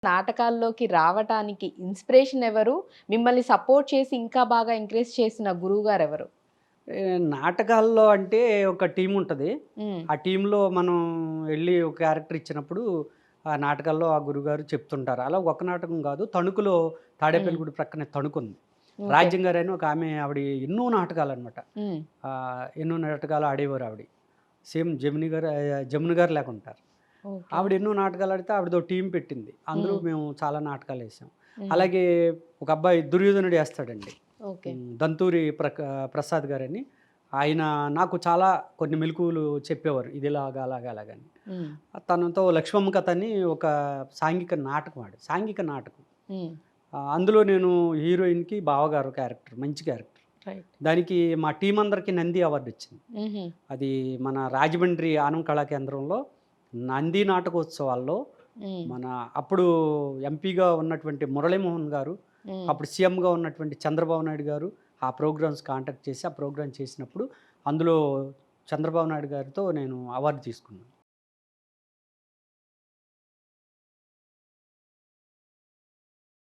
నాటకాల్లోకి రావటానికి ఇన్‌స్పిరేషన్ ఎవరు? మిమ్మల్ని సపోర్ట్ చేసి ఇంకా బాగా ఎంకరేజ్ చేసిన గురువుగారెవరు? నాటకాల్లో అంటే ఒక టీమ్ ఉంటది. హ్మ్. ఆ టీమ్‌లో మనం ఎళ్లి ఒక క్యారెక్టర్ ఇచ్చినప్పుడు, ఆ నాటకాల్లో ఆ గురువుగారు చెప్తుంటారు. అలా ఒక నాటకం గాదు. తణుకులో హ్మ్. తాడేపల్లిగూడి ప్రక్కనే తణుకుంది. ఓకే. రాజ్యం గారని ఒక ఆమె ఆవిడ ఎన్నో నాటకాలనమాట. హ్మ్. ఎన్నో నాటకాలు ఆడేవారు ఆవిడ. సేమ్ జెమినీ గారు జమున గారు లాగా ఉంటారు. ఓకే. ఆవిడ ఎన్నో నాటకాలు ఆడితే ఆవిడదో టీమ్ పెట్టింది. అందులో హ్మ్. మేము చాలా నాటకాలేసాం. హ్మ్. అలాగే ఒక అబ్బాయి దుర్యోధనుడు ఏస్తాడండి. ఓకే. దంతూరి ప్రసాద్ గారని. ఆయన నాకు చాలా కొన్ని మెళకువలు చెప్పేవారు. ఇదిలాగా, అలాగా, అలాగని. హ్మ్. తనతో 'లక్ష్మమ్మ కథ' అని ఒక సాంఘిక నాటకం సాంఘిక నాటకం. హ్మ్. అందులో నేను హీరోయిన్‌కి బావగారు క్యారెక్టర్. మంచి క్యారెక్టర్. రైట్. దానికి మా టీమ్ అందరికి నంది అవార్డొచ్చింది. హుహు. అది మన రాజమండ్రి ఆనం కళా కేంద్రంలో నంది నాటకోత్సవాల్లో హ్మ్. మన అప్పుడు ఎంపీగా ఉన్నటువంటి మురళీమోహన్ గారు, హ్మ్. అప్పుడు సీఎంగా ఉన్నటువంటి చంద్రబాబు నాయుడు గారు ఆ ప్రోగ్రామ్స్ కాంటాక్ట్ చేసి, ఆ ప్రోగ్రామ్ చేసినప్పుడు అందులో చంద్రబాబు నాయుడు గారితో నేను అవార్డ్ తీసుకున్నాను.